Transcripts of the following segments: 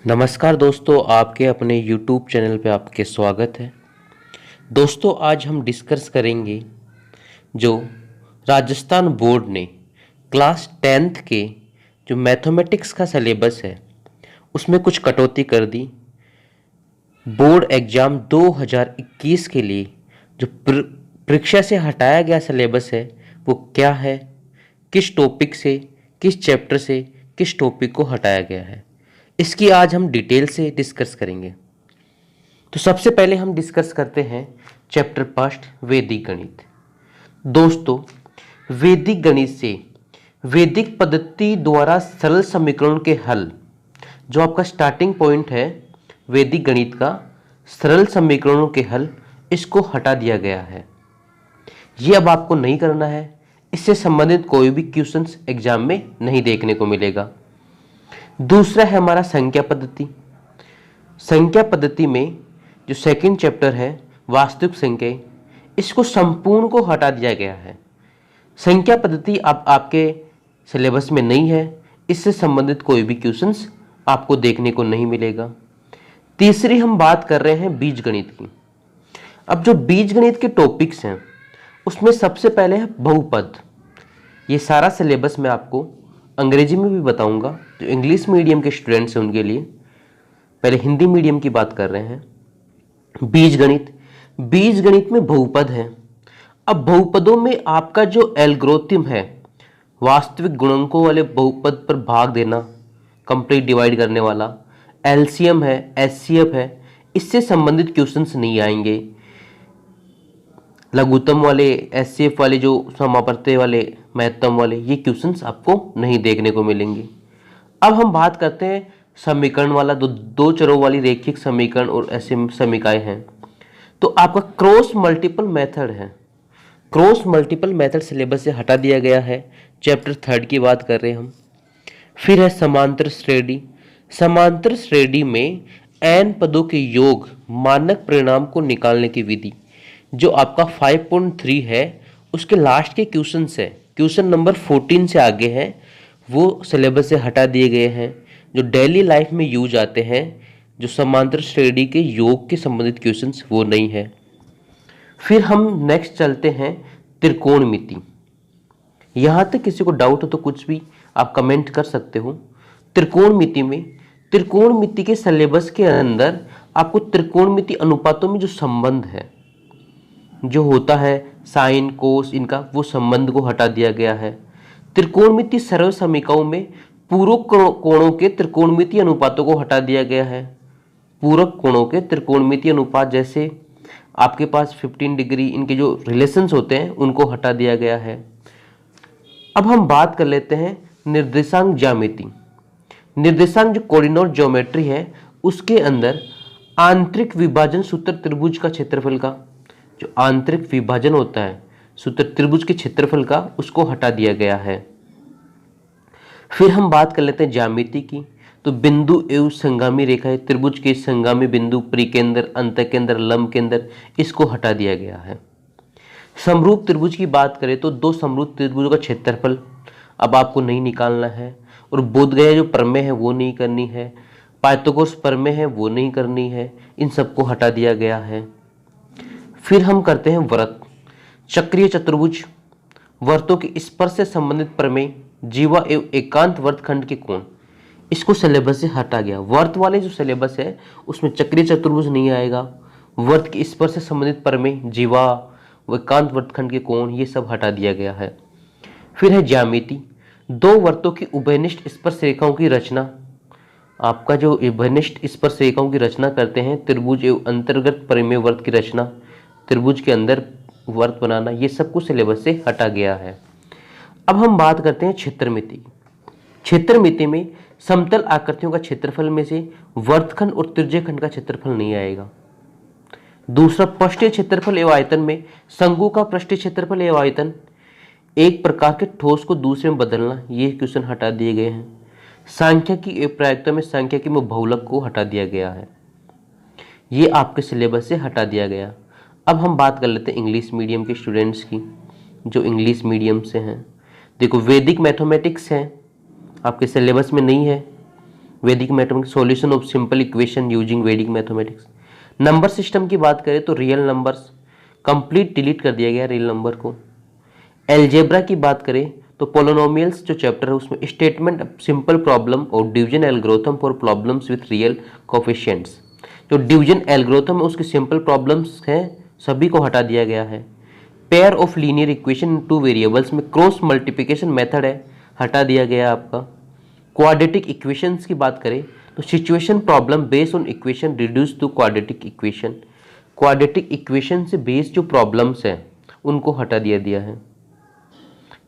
नमस्कार दोस्तों, आपके अपने YouTube चैनल पे आपके स्वागत है। दोस्तों, आज हम डिस्कस करेंगे जो राजस्थान बोर्ड ने क्लास 10th के जो मैथमेटिक्स का सिलेबस है उसमें कुछ कटौती कर दी। बोर्ड एग्ज़ाम 2021 के लिए जो परीक्षा से हटाया गया सिलेबस है वो क्या है, किस टॉपिक से, किस चैप्टर से किस टॉपिक को हटाया गया है, इसकी आज हम डिटेल से डिस्कस करेंगे। तो सबसे पहले हम डिस्कस करते हैं चैप्टर फर्स्ट, वैदिक गणित। दोस्तों, वैदिक गणित से वैदिक पद्धति द्वारा सरल समीकरण के हल, जो आपका स्टार्टिंग पॉइंट है वैदिक गणित का, सरल समीकरणों के हल, इसको हटा दिया गया है। ये अब आपको नहीं करना है। इससे संबंधित कोई भी क्वेश्चंस एग्जाम में नहीं देखने को मिलेगा। दूसरा है हमारा संख्या पद्धति। संख्या पद्धति में जो सेकंड चैप्टर है वास्तविक संख्या, इसको संपूर्ण को हटा दिया गया है। संख्या पद्धति अब आपके सिलेबस में नहीं है। इससे संबंधित कोई भी क्वेश्चंस आपको देखने को नहीं मिलेगा। तीसरी हम बात कर रहे हैं बीजगणित की। अब जो बीजगणित के टॉपिक्स हैं उसमें सबसे पहले है बहुपद। ये सारा सिलेबस मैं आपको अंग्रेजी में भी बताऊंगा। जो इंग्लिश मीडियम के स्टूडेंट्स हैं उनके लिए, पहले हिंदी मीडियम की बात कर रहे हैं। बीजगणित, बीजगणित में बहुपद है। अब बहुपदों में आपका जो एल्गोरिथम है, वास्तविक गुणकों वाले बहुपद पर भाग देना, कंप्लीट डिवाइड करने वाला, एलसीएम है, एचसीएफ है, इससे संबंधित क्वेश्चंस नहीं आएंगे। लघुत्तम वाले, एचसीएफ वाले, जो समापवर्ती वाले, महत्तम वाले, ये क्वेश्चंस आपको नहीं देखने को मिलेंगे। अब हम बात करते हैं समीकरण वाला, दो चरों वाली रेखिक समीकरण और ऐसे समीकरण हैं। तो आपका क्रॉस मल्टीपल मेथड है। क्रॉस मल्टीपल मेथड सिलेबस से हटा दिया गया है। चैप्टर 3 की बात कर रहे हैं हम। फिर है समांतर श्रेणी। समांतर श्रेणी में n पदों के योग, मानक परिणाम को निकालने की विधि, जो आपका 5.3 है, उसके लास्ट के क्वेश्चन है, क्वेश्चन नंबर 14 से आगे है, वो सिलेबस से हटा दिए गए हैं। जो डेली लाइफ में यूज आते हैं, जो समांतर श्रेणी के योग के संबंधित क्वेश्चंस, वो नहीं है। फिर हम नेक्स्ट चलते हैं त्रिकोणमिति। यहाँ तक किसी को डाउट हो तो कुछ भी आप कमेंट कर सकते हो। त्रिकोणमिति में, त्रिकोणमिति के सिलेबस के अंदर आपको त्रिकोणमिति अनुपातों में जो संबंध है, जो होता है साइन कोस, इनका वो संबंध को हटा दिया गया है। त्रिकोणमिति सरल समीकरणों में पूरक कोणों के त्रिकोणमिति अनुपातों को हटा दिया गया है। पूरक कोणों के त्रिकोणमिति अनुपात, जैसे आपके पास 15 डिग्री, इनके जो रिलेशंस होते हैं उनको हटा दिया गया है। अब हम बात कर लेते हैं निर्देशांक ज्यामिति। निर्देशांक जो कोऑर्डिनेट ज्योमेट्री है, उसके अंदर आंतरिक विभाजन सूत्र त्रिभुज का क्षेत्रफल का, जो आंतरिक विभाजन होता है सूत्र त्रिभुज के क्षेत्रफल का, उसको हटा दिया गया है। फिर हम बात कर लेते हैं ज्यामिति की। तो बिंदु एवं संगामी रेखाएं, त्रिभुज के संगामी बिंदु, परिकेंद्र, अंतकेंद्र, लंब केंद्र, इसको हटा दिया गया है। समरूप त्रिभुज की बात करें तो दो समरूप त्रिभुजों का क्षेत्रफल अब आपको नहीं निकालना है। और बोधगया जो प्रमेय है वो नहीं करनी है। पाइथागोरस प्रमेय है वो नहीं करनी है। इन सबको हटा दिया गया है। फिर हम करते हैं व्रत, चक्रीय चतुर्भुज, वर्तों के स्पर्श से संबंधित प्रमेय, जीवा एवं एकांत वर्तखंड के कोण, इसको सिलेबस से हटा गया। वर्त वाले जो सिलेबस है उसमें चक्रीय चतुर्भुज नहीं आएगा। वर्त के स्पर्श से संबंधित प्रमेय, जीवा, एकांत वर्तखंड के कोण, ये सब हटा दिया गया है। फिर है ज्यामिति, दो वर्तों की उभयनिष्ठ स्पर्श रेखाओं की रचना। आपका जो उभयनिष्ठ स्पर्श रेखाओं की रचना करते हैं, त्रिभुज एवं अंतर्गत परिमेय वर्त की रचना, त्रिभुज के अंदर वर्त बनाना, ये सब कुछ सिलेबस से हटा गया है। अब हम बात करते हैं क्षेत्रमिति। क्षेत्रमिति में समतल आकृतियों का क्षेत्रफल में से वर्तखंड और त्रिज्यखंड का क्षेत्रफल नहीं आएगा। दूसरा, पृष्ठीय क्षेत्रफल एवं आयतन में शंकु का पृष्ठीय क्षेत्रफल एवं आयतन, एक प्रकार के ठोस को दूसरे में बदलना, ये क्वेश्चन हटा दिए गए हैं। सांख्यिकी प्रायिकता में सांख्यिकी में बहुलक को हटा दिया गया है। ये आपके सिलेबस से हटा दिया गया। अब हम बात कर लेते हैं इंग्लिश मीडियम के स्टूडेंट्स की, जो इंग्लिश मीडियम से हैं। देखो, वैदिक मैथमेटिक्स है, आपके सिलेबस में नहीं है। वैदिक mathematics, solution of simple equation using वैदिक मैथमेटिक्स। नंबर सिस्टम की बात करें तो रियल नंबर्स, कंप्लीट डिलीट कर दिया गया रियल नंबर को। एलजेब्रा की बात करें तो पोलिनोमियल्स जो चैप्टर है उसमें स्टेटमेंट सिंपल प्रॉब्लम और division algorithm for problems with real coefficients. जो डिवीजन एल्गोरिथम है उसके सिंपल प्रॉब्लम्स हैं सभी को हटा दिया गया है। Pair of linear equation in two variables में क्रॉस मल्टीप्लिकेशन मेथड है, हटा दिया गया आपका। क्वाड्रेटिक इक्वेशंस की बात करें तो situation problem based on equation reduce to quadratic equation. Quadratic equation से बेस्ड जो प्रॉब्लम्स हैं उनको हटा दिया है,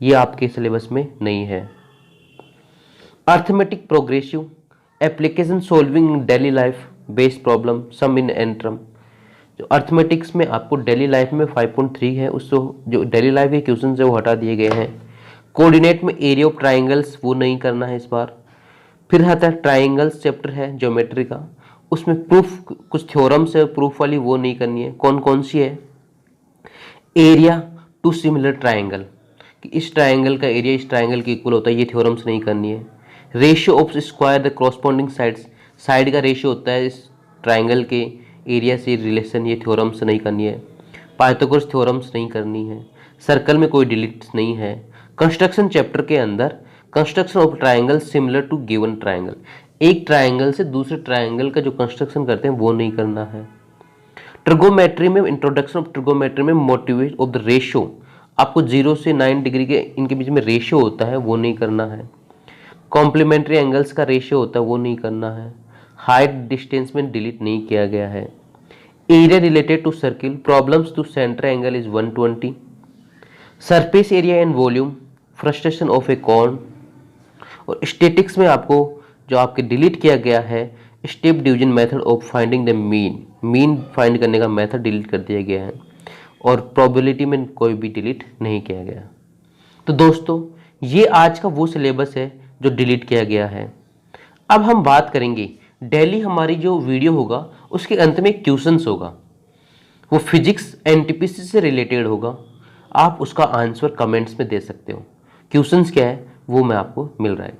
ये आपके सिलेबस में नहीं है। Arithmetic progressive application solving daily life based problem sum in एंट्रम। जो अर्थमेटिक्स में आपको डेली लाइफ में 5.3 है, उसको जो डेली लाइफ के क्वेश्चन है वो हटा दिए गए हैं। कोऑर्डिनेट में एरिया ऑफ ट्राइंगल्स वो नहीं करना है इस बार। फिर आता है ट्राइंगल्स चैप्टर है ज्योमेट्री का, उसमें प्रूफ कुछ थ्योरम्स है, प्रूफ वाली वो नहीं करनी है। कौन कौन सी है? एरिया टू सिमिलर ट्राइंगल, कि इस ट्राइंगल का एरिया इस ट्राइंगल के इक्वल होता है, ये थ्योरम्स नहीं करनी है। Ratio of square the corresponding sides, side का रेशियो होता है इस ट्राइंगल के एरिया से रिलेशन, ये थ्योरम्स नहीं करनी है। पाइथागोरस थ्योरम्स नहीं करनी है। सर्कल में कोई डिलीट्स नहीं है। कंस्ट्रक्शन चैप्टर के अंदर construction of triangle similar to given triangle, एक ट्राइंगल से दूसरे ट्राइंगल का जो कंस्ट्रक्शन करते हैं वो नहीं करना है। ट्रिगोमेट्री में इंट्रोडक्शन ऑफ ट्रिगोमेट्री में मोटिवेट ऑफ द रेशियो, आपको 0 से 9 डिग्री के इनके बीच में रेशियो होता है वो नहीं करना है। कॉम्प्लीमेंट्री एंगल्स का रेशियो होता है वो नहीं करना है। हाइट डिस्टेंस में डिलीट नहीं किया गया है। Area related to circle, problems to center angle is 120। Surface area and volume, frustration of a corn. और स्टैटिक्स में आपको जो आपके डिलीट किया गया है step division method of finding the mean, mean find करने का मेथड डिलीट कर दिया गया है। और प्रोबेबिलिटी में कोई भी डिलीट नहीं किया गया। तो दोस्तों ये आज का वो सिलेबस है जो डिलीट किया गया है। अब हम बात करेंगे डेली हमारी जो वीडियो होगा उसके अंत में क्वेश्चंस होगा, वो फिजिक्स एनटीपीसी से रिलेटेड होगा। आप उसका आंसर कमेंट्स में दे सकते हो। क्वेश्चंस क्या है वो मैं आपको मिल रहा है।